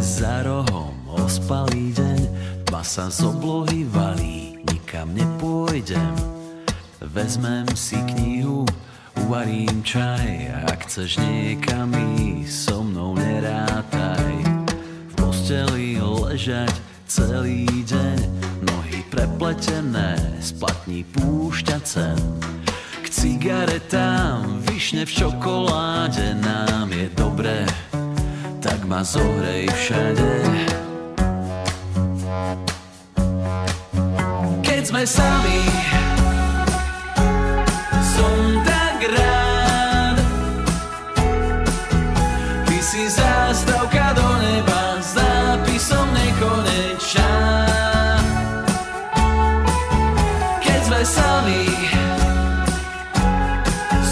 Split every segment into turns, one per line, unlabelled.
za rohom, ospalý deň, tma sa z oblohy valí, nikam nepôjdem. Vezmem si knihu, uvarím čaj, ak chceš niekam ísť, so mnou nerátaj. V posteli ležať celý deň, nohy prepletené, splatní púšťa cen. K cigaretám, višne v čokoláde, nám je dobré, tak ma zohrej všade. Keď sme sami, som tak rád. Ty si zástavka do neba s nápisom nekonečná. Keď sme sami,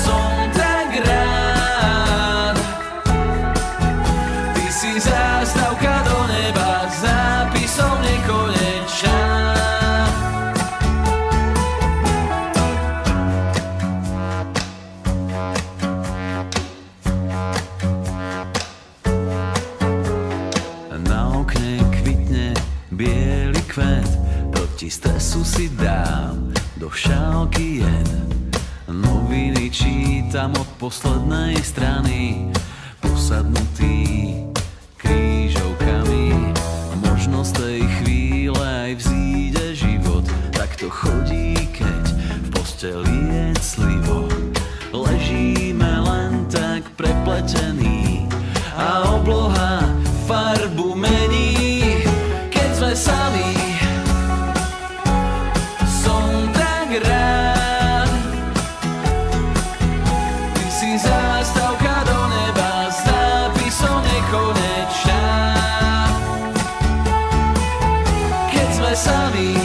som tak rád. Ty si zástavka do neba s nápisom nekonečná. Bielý kvet, proti stresu si dám do šálky jed. Noviny čítam od poslednej strany, posadnutý krížovkami. Možno z tej chvíle aj vzíde život, tak to chodí, keď v posteli je clivo. Ležíme len tak prepletení a obloha farbu mení. Sami, som tak rád. Ty si zástavka do neba s nápisom nekonečná. Keď sme sami,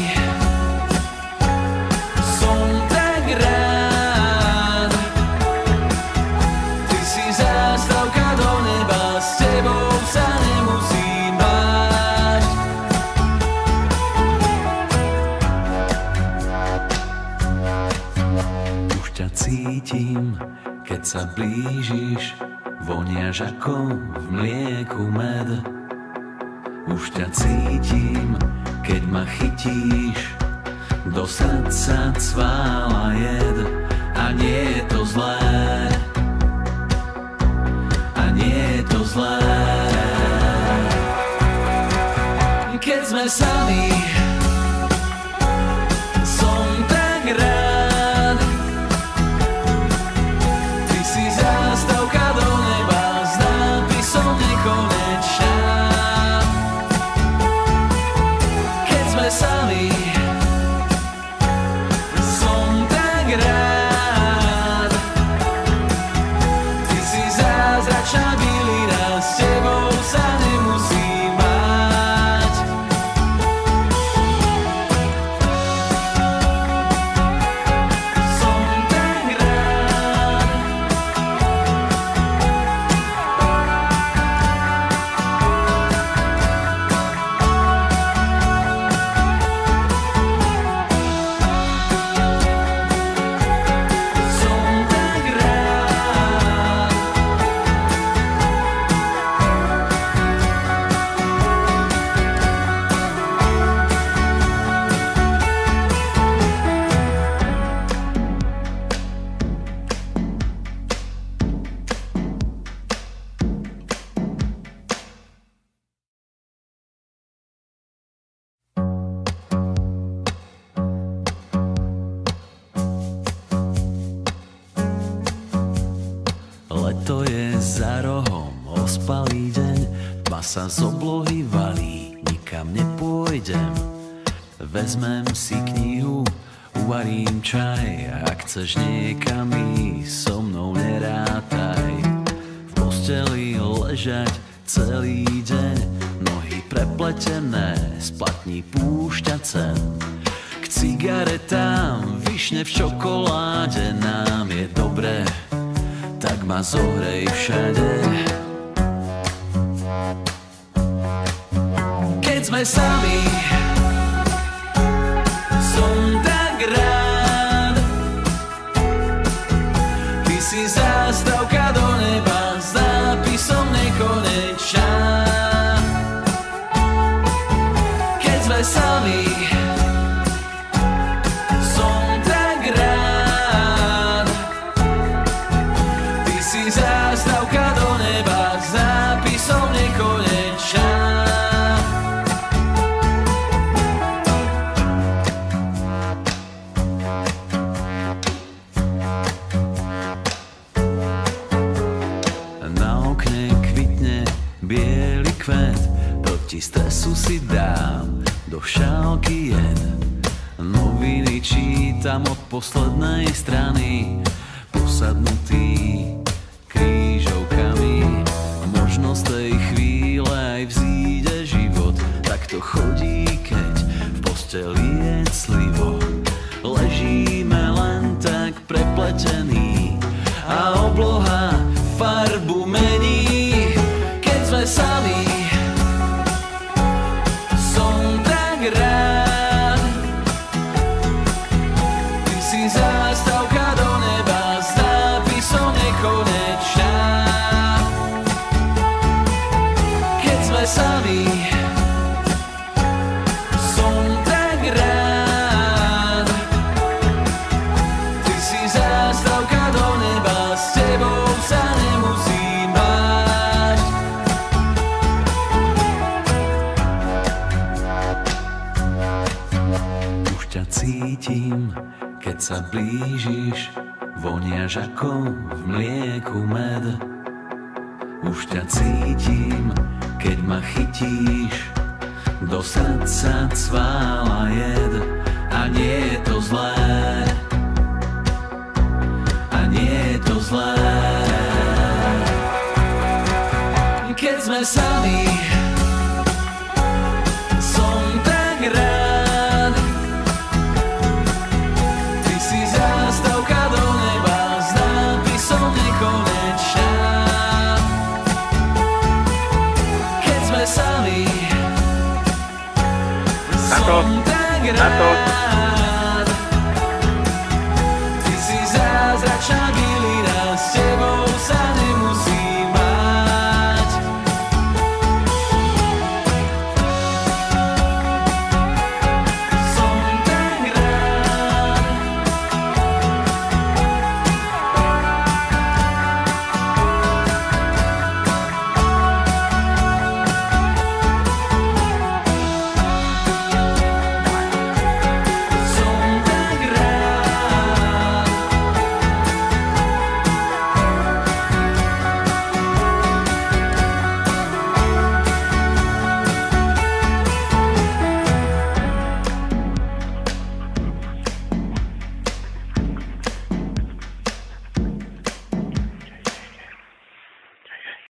som tak rád. Ty si zástavka do neba, s tebou sa nemusím báť. Cítim, keď sa blížiš, voniaš ako v mlieku med. Už ťa cítim, keď ma chytíš, do srdca cvála jed. A nie je to zlé, a nie je to zlé. Keď sme sami, som tak rád. Sami, som tak rád. Ty si zázračná bylina, s tebou sa nemusím báť. Som tak rád. Leto je za rohom, ospalý deň, tma sa z oblohy valí, nikam nepôjdem. Vezmem si knihu, uvarím čaj, ak chceš niekam ísť, so mnou nerátaj. V posteli ležať celý deň, nohy prepletené, splatní púšťa cen. K cigaretám, višne v čokoláde, nám je dobré, tak ma zohrej všade. Keď sme sami, som tak rád. Ty si zástavka do neba s nápisom nekonečná. kapucu si dám do šálky jed. Noviny čítam od poslednej strany, posadnutý krížovkami. Možno z tej chvíle aj vzíde život, tak to chodí, keď v posteli je clivo. Ležíme len tak prepletení a obloha farbu mení. Keď sme sami, som tak rád. Ty si zástavka do neba s nápisom nekonečná. Keď sme sami, som tak rád. Ty si zástavka do neba, s tebou sa nemusím báť. Už ťa cítim, keď sa blížiš, voniaš ako v mlieku med. Už ťa cítim, keď ma chytíš, do srdca cvála jed. A nie je to zlé, a nie je to zlé. Keď sme sami, som tak rád. Ty si zástavka do neba s nápisom nekonečná. Keď sme sami, som tak rád.